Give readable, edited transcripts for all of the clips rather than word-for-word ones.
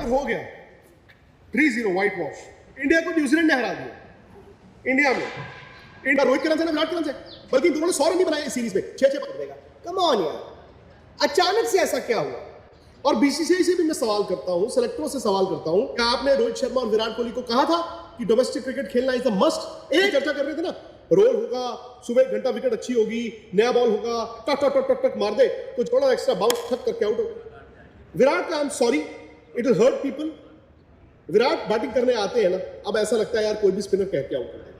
मगर हो गया 3-0 व्हाइट वॉश। इंडिया को न्यूजीलैंड ने हरा दिया इंडिया में। इंडिया रोहित के रन से ना विराट के रन से, बल्कि दोनों ने 100 रन नहीं बनाए इस सीरीज में, 6-6 पकड़ देगा। कम ऑन यार, अचानक से ऐसा क्या हुआ? और बीसीसीआई से भी मैं सवाल करता हूं, सेलेक्टरों से सवाल करता हूं, क्या आपने रोहित शर्मा और विराट कोहली को कहा था कि डोमेस्टिक क्रिकेट खेलना इज द मस्ट? एक चर्चा कर रहे थे ना, रोल होगा, सुबह 1 घंटा विकेट अच्छी होगी, नया बॉल होगा, टक टक टक टक टक मार दे तो थोड़ा एक्स्ट्रा बाउंस ठक करके आउट होगा। विराट का I am sorry, it will hurt people. Virat batting करने आते हैं ना, अब ऐसा लगता है यार कोई भी स्पिनर कह के आउट कर देगा।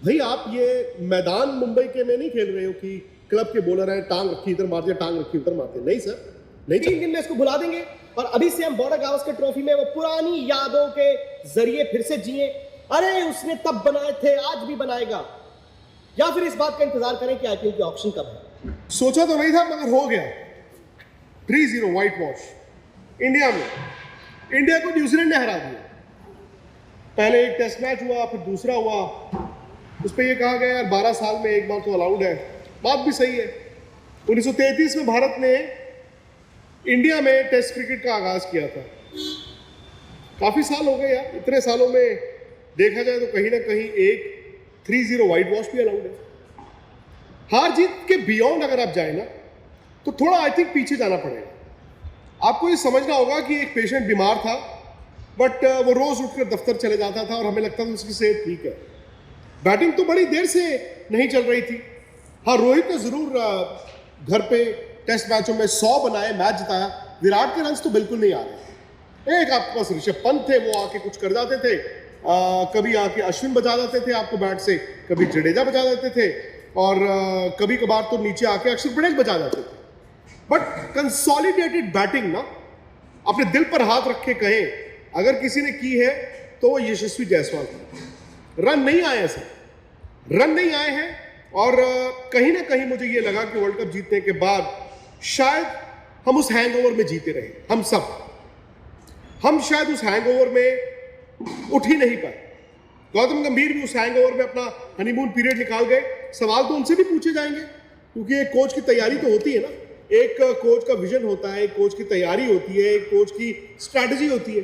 भाई आप ये मैदान मुंबई के में नहीं खेल रहे हो कि क्लब के बॉलर हैं, टांग रखी इधर मार दिया, टांग रखी उधर मार दिया। नहीं सर, नहीं। 3 दिन में इसको भुला देंगे और अभी से हम बॉर्डर गावस्कर ट्रॉफी में वो पुरानी यादों के जरिए फिर से जिए। अरे उसने तब बनाए थे, आज भी बनाएगा। या फिर इस बात का इंतजार करें कि आईपीएल की ऑक्शन कब है। सोचा तो नहीं था मगर हो गया 3-0 व्हाइट वॉश इंडिया में। इंडिया को न्यूजीलैंड ने हरा दिया। पहले एक टेस्ट मैच हुआ, फिर दूसरा हुआ, उस पर यह कहा गया यार 12 साल में एक बार तो अलाउड है। बात भी सही है। 1933 में भारत ने इंडिया में टेस्ट क्रिकेट का आगाज किया था। काफी साल हो गए यार, इतने सालों में देखा जाए तो कहीं ना कहीं एक 3-0 व्हाइट वॉश भी अलाउड है। हार जीत के बियॉन्ड अगर आप जाए ना तो थोड़ा आई थिंक पीछे जाना पड़ेगा। आपको ये समझना होगा कि एक पेशेंट बीमार था, बट वो रोज उठकर दफ्तर चले जाता था और हमें लगता था उसकी सेहत ठीक है। बैटिंग तो बड़ी देर से नहीं चल रही थी। हाँ, रोहित ने जरूर घर पे टेस्ट मैचों में 100 बनाए, मैच जिताया। विराट के रन तो बिल्कुल नहीं आ रहे। एक आपके पास ऋषभ पंत थे, वो आके कुछ कर जाते थे। कभी आके अश्विन बजा देते थे आपको बैट से, कभी जडेजा बजा देते थे, और कभी कभार तो नीचे आके अक्षर पटेल बजा जाते थे। बट कंसोलिडेटेड बैटिंग ना, अपने दिल पर हाथ रख के कहें अगर किसी ने की है तो वो यशस्वी जायसवाल था। रन नहीं आए, ऐसे रन नहीं आए हैं। और कहीं ना कहीं मुझे ये लगा कि वर्ल्ड कप जीतने के बाद शायद हम उस हैंगओवर में जीते रहे। हम शायद उस हैंगओवर में उठ ही नहीं पाए। गौतम गंभीर भी उस हैंगओवर में अपना हनीमून पीरियड निकाल गए। सवाल तो उनसे भी पूछे जाएंगे, क्योंकि एक कोच की तैयारी तो होती है ना। एक कोच का विजन होता है, एक कोच की तैयारी होती है, एक कोच की स्ट्रैटेजी होती है।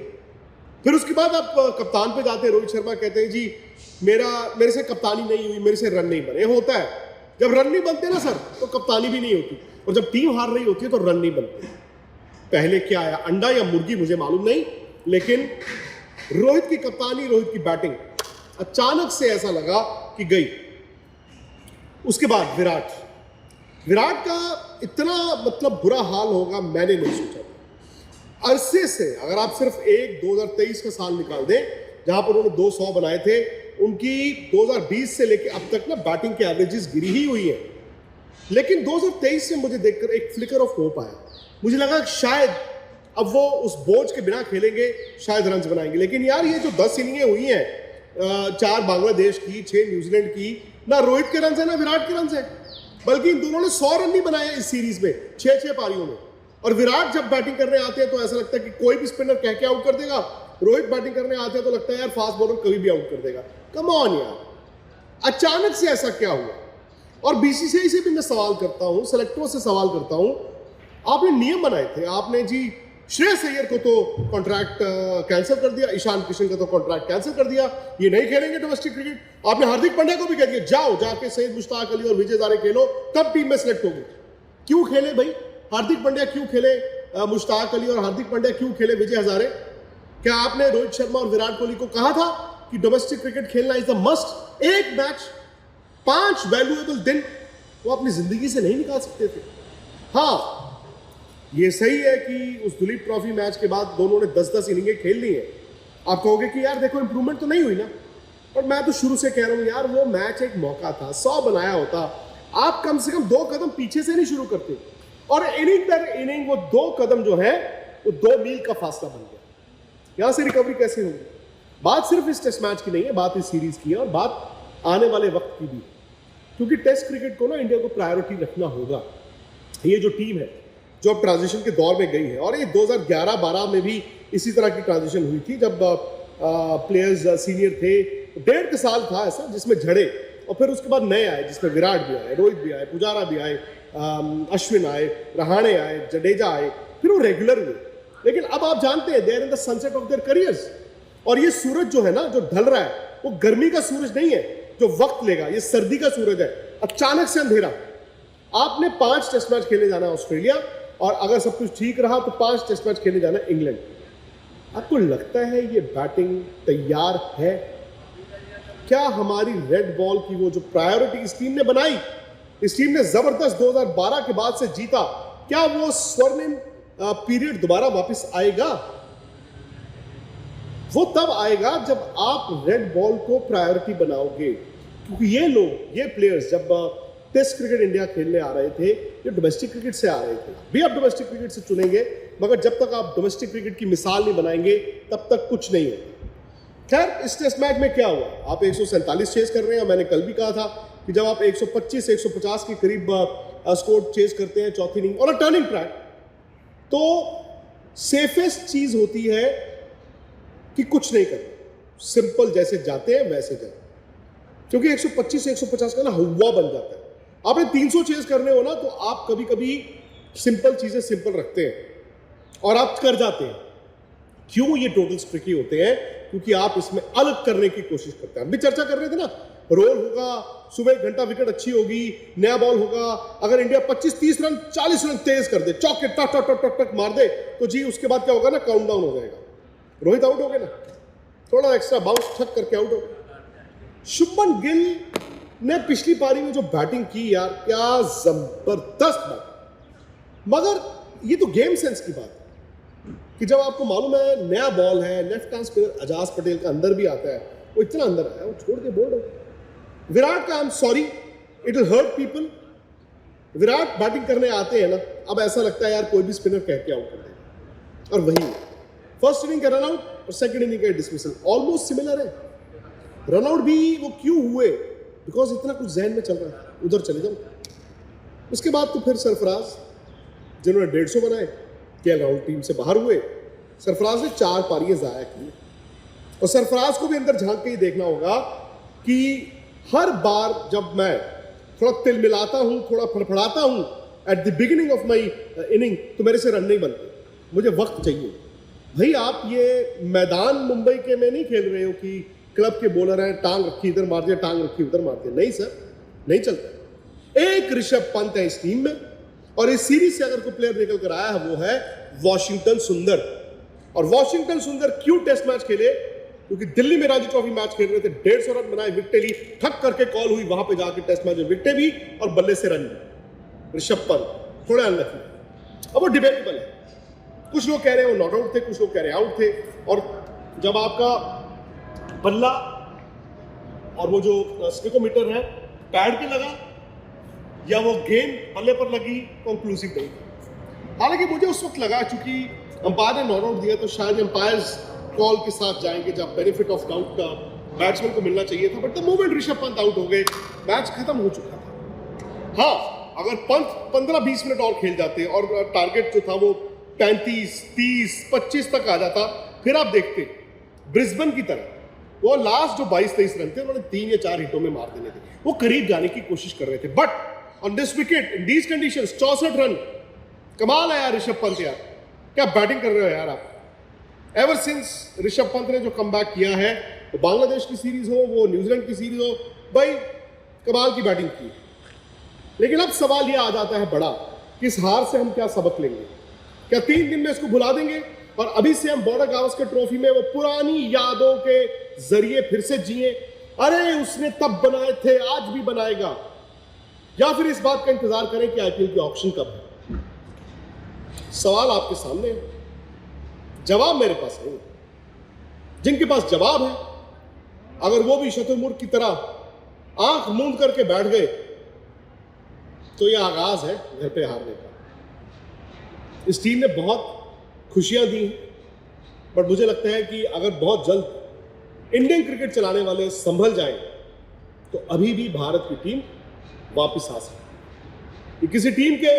फिर उसके बाद आप कप्तान पे जाते हैं। रोहित शर्मा कहते हैं जी मेरे से कप्तानी नहीं हुई, मेरे से रन नहीं बने। होता है, जब रन नहीं बनते ना सर तो कप्तानी भी नहीं होती, और जब टीम हार रही होती है तो रन नहीं बनते। पहले क्या आया, अंडा या मुर्गी, मुझे मालूम नहीं, लेकिन रोहित की कप्तानी, रोहित की बैटिंग अचानक से ऐसा लगा कि गई। उसके बाद विराट का इतना मतलब बुरा हाल होगा मैंने नहीं सोचा। अरसे से अगर आप सिर्फ 2023 का साल निकाल दें जहां पर उन्होंने 200 बनाए थे, उनकी 2020 से लेकर अब तक ना बैटिंग के एवरेजेस गिरी ही हुई है। लेकिन 2023 से मुझे देखकर एक फ्लिकर ऑफ होप आया। मुझे लगा शायद अब वो उस बोझ के बिना खेलेंगे, शायद रन बनाएंगे। लेकिन यार ये जो 10 इनिंगें हुई हैं, 4 बांग्लादेश की, 6 न्यूजीलैंड की, ना रोहित के रन है ना विराट के रन है, बल्कि इन दोनों ने 100 रन नहीं बनाए इस सीरीज में, 6-6 पारियों में। और विराट जब बैटिंग करने आते हैं तो ऐसा लगता है कि कोई भी स्पिनर कह के आउट कर देगा। रोहित बैटिंग करने आते हैं तो लगता है यार फास्ट बॉलर कभी भी आउट कर देगा। कम ऑन यार, अचानक से ऐसा क्या हुआ? और बीसीसीआई से भी मैं सवाल करता हूं, सेलेक्टरों से सवाल करता हूं, आपने नियम बनाए थे, आपने जी श्रेयस अय्यर को तो कॉन्ट्रैक्ट कैंसिल कर दिया, ईशान किशन का तो कॉन्ट्रैक्ट कैंसिल कर दिया, ये नहीं खेलेंगे डोमेस्टिक क्रिकेट। आपने हार्दिक पांड्या को भी कह दिया जाओ जाके सईद मुश्ताक अली और विजय हजारे खेलो, तब टीम में सेलेक्ट होगी। क्यों खेले भाई हार्दिक पांड्या, क्यों खेले मुश्ताक अली, और हार्दिक पांड्या क्यों खेले विजय हजारे? क्या आपने रोहित शर्मा और विराट कोहली को कहा था कि डोमेस्टिक क्रिकेट खेलना इज द मस्ट? एक मैच, 5 वैल्यूएबल दिन वो अपनी जिंदगी से नहीं निकाल सकते थे। हाँ, ये सही है कि उस दुलीप ट्रॉफी मैच के बाद दोनों ने 10-10 इनिंगें खेल ली है। आप कहोगे कि यार देखो इंप्रूवमेंट तो नहीं हुई ना, पर मैं तो शुरू से कह रहा हूं यार वो मैच एक मौका था, 100 बनाया होता। आप कम से कम 2 कदम पीछे से नहीं शुरू करते, और इनिंग दर इनिंग वो 2 कदम जो है वो 2 मील का फासला बन गया। यहां से रिकवरी कैसे होगी? बात सिर्फ इस टेस्ट मैच की नहीं है, बात इस सीरीज की है, और बात आने वाले वक्त की भी, क्योंकि टेस्ट क्रिकेट को ना इंडिया को प्रायोरिटी रखना होगा। ये जो टीम है जो अब ट्रांजिशन के दौर में गई है, और ये 2011-12 में भी इसी तरह की ट्रांजिशन हुई थी, जब प्लेयर्स सीनियर थे, 1.5 साल था ऐसा जिसमें झड़े, और फिर उसके बाद नए आए जिसमें विराट भी आए, रोहित भी आए, पुजारा भी आए, अश्विन आए, रहाणे आए, जडेजा आए, फिर वो रेगुलर हुए। लेकिन अब आप जानते हैं they are in the sunset of their careers. और ये सूरज जो है ना, जो ढल रहा है, वो गर्मी का सूरज नहीं है जो वक्त लेगा, ये सर्दी का सूरज है, अचानक से अंधेरा। आपने 5 टेस्ट मैच खेलने जाना है ऑस्ट्रेलिया, और अगर सब कुछ ठीक रहा तो 5 टेस्ट मैच खेलने जाना है इंग्लैंड। आपको लगता है ये बैटिंग तैयार है? क्या हमारी रेड बॉल की वो जो प्रायोरिटी इस टीम ने बनाई, इस टीम ने जबरदस्त 2012 के बाद से जीता, क्या वो स्वर्णिम पीरियड दोबारा वापस आएगा? वो तब आएगा जब आप रेड बॉल को प्रायोरिटी बनाओगे। क्योंकि ये लोग, ये प्लेयर्स जब टेस्ट क्रिकेट इंडिया खेलने आ रहे थे, ये डोमेस्टिक क्रिकेट से आ रहे थे। भी आप डोमेस्टिक क्रिकेट से चुनेंगे, मगर जब तक आप डोमेस्टिक क्रिकेट की मिसाल नहीं बनाएंगे तब तक कुछ नहीं होगा। खैर, इस टेस्ट मैच में क्या हुआ, आप 147 चेज कर रहे हैं, और मैंने कल भी कहा था कि जब आप 125 से 150 के करीब स्कोर चेज करते हैं चौथी इनिंग और टर्निंग ट्रैक, तो सेफेस्ट चीज होती है कि कुछ नहीं करना, सिंपल जैसे जाते हैं वैसे जाए। क्योंकि 125 से 150 का ना हवा बन जाता है। आपने 300 चेज करने हो ना, तो आप कभी कभी सिंपल चीजें सिंपल रखते हैं और आप कर जाते हैं। क्यों ये टोटल्स ट्रिकी होते हैं? क्योंकि आप इसमें अलग करने की कोशिश करते हैं। हम भी चर्चा कर रहे थे ना, रोल होगा, सुबह 1 घंटा विकेट अच्छी होगी, नया बॉल होगा, अगर इंडिया 25-30 रन 40 रन तेज कर दे, चौके टक टक टक टक टक मार दे, तो जी उसके बाद क्या होगा ना, काउंटडाउन हो जाएगा। रोहित आउट हो गए ना, थोड़ा एक्स्ट्रा बाउंस ठक करके आउट हो गए। शुभमन गिल ने पिछली पारी में जो बैटिंग की यार, क्या जबरदस्त बैटिंग। मगर ये तो गेम सेंस की बात है कि जब आपको मालूम है नया बॉल है, left hand spinner Ajaz Patel का अंदर भी आता है, वो इतना अंदर आया, वो छोड़ के बोल्ड हो। विराट का I am sorry, it will hurt people. Virat batting करने आते हैं ना, अब ऐसा लगता है यार कोई भी स्पिनर कह के आउट कर देगा, और वही फर्स्ट इनिंग का रन आउट और सेकंड इनिंग का डिसमिसल ऑलमोस्ट सिमिलर है। रन आउट भी वो क्यों हुए? बिकॉज इतना कुछ जहन में चल रहा है, उधर चले जाओ। उसके बाद तो फिर सरफराज, जिन्होंने 150 बनाए, केएल राहुल टीम से बाहर हुए। सरफराज ने 4 पारियां जाया की, और सरफराज को भी अंदर झांक के ही देखना होगा कि हर बार जब मैं थोड़ा तिल मिलाता हूं, थोड़ा फड़फड़ाता हूं at the beginning of my inning, तो मेरे से रन नहीं बनते, मुझे वक्त चाहिए। भाई आप ये मैदान मुंबई के में नहीं खेल रहे हो कि क्लब के बॉलर हैं, टांग रखी इधर मार दिया, टांग रखी उधर मार दिया। नहीं सर, नहीं चलता। एक ऋषभ पंत है इस टीम में, और इस सीरीज से अगर कोई प्लेयर निकल कर आया है वो है वॉशिंगटन सुंदर। और वॉशिंगटन सुंदर क्यों टेस्ट मैच खेले? क्योंकि दिल्ली में रणजी ट्रॉफी मैच खेल रहे थे, 150 रन बनाए, विकेटें ली, ठक करके कॉल हुई, वहां पे जाके टेस्ट मैच में विकेटें भी और बल्ले से रन भी। ऋषभ पंत थोड़े अनलकी। अब वो डिबेटेबल है, कुछ लोग कह रहे हैं वो नॉट आउट थे, कुछ लोग कह रहे हैं आउट थे। और जब आपका बल्ला और वो जो स्टिकोमीटर है पैड पे लगा या वो गेंद बल्ले पर लगी, कंक्लूसिव नहीं था। हालांकि मुझे उस वक्त लगा, चूंकि अंपायर ने नॉट आउट दिया, तो शायद अंपायर्स कॉल के साथ जाएंगे जब बेनिफिट ऑफ डाउट का बैट्समैन को मिलना चाहिए था। But the moment Rishabh Pant out हो गए, मैच खत्म हो चुका था। हाँ, अगर पंत 15-20 मिनट और खेल जाते और टारगेट जो था वो 35, 30, 25 तक आ जाता, फिर आप देखते ब्रिस्बेन की तरह वो लास्ट जो 22-23 रन थे उन्होंने 3 या 4 हिटों में मार देने थे, वो करीब जाने की कोशिश कर रहे थे। But on this wicket in these conditions 64 run, कमाल है यार ऋषभ पंत यार, क्या बैटिंग कर रहे हो यार आप। एवर सिंस ऋषभ पंत ने जो कमबैक किया है, वो बांग्लादेश की सीरीज हो, वो न्यूजीलैंड की सीरीज हो, भाई कमाल की बैटिंग की। लेकिन अब सवाल ये आ जाता है बड़ा कि इस हार से हम क्या सबक लेंगे? क्या 3 दिन में इसको भुला देंगे और अभी से हम बॉर्डर गावस्कर ट्रॉफी में वो पुरानी यादों के जरिए फिर से जिए, अरे उसने तब बनाए थे आज भी बनाएगा, या फिर इस बात का इंतजार करें कि आईपीएल की ऑक्शन कब है? सवाल आपके सामने है, जवाब मेरे पास नहीं। जिनके पास जवाब है, अगर वो भी शतुर्मुर्ग की तरह आंख मूंद करके बैठ गए, तो यह आगाज है घर पे हारने का। इस टीम ने बहुत खुशियां दी हैं, बट मुझे लगता है कि अगर बहुत जल्द इंडियन क्रिकेट चलाने वाले संभल जाएं, तो अभी भी भारत की टीम वापस आ सकती है। किसी टीम के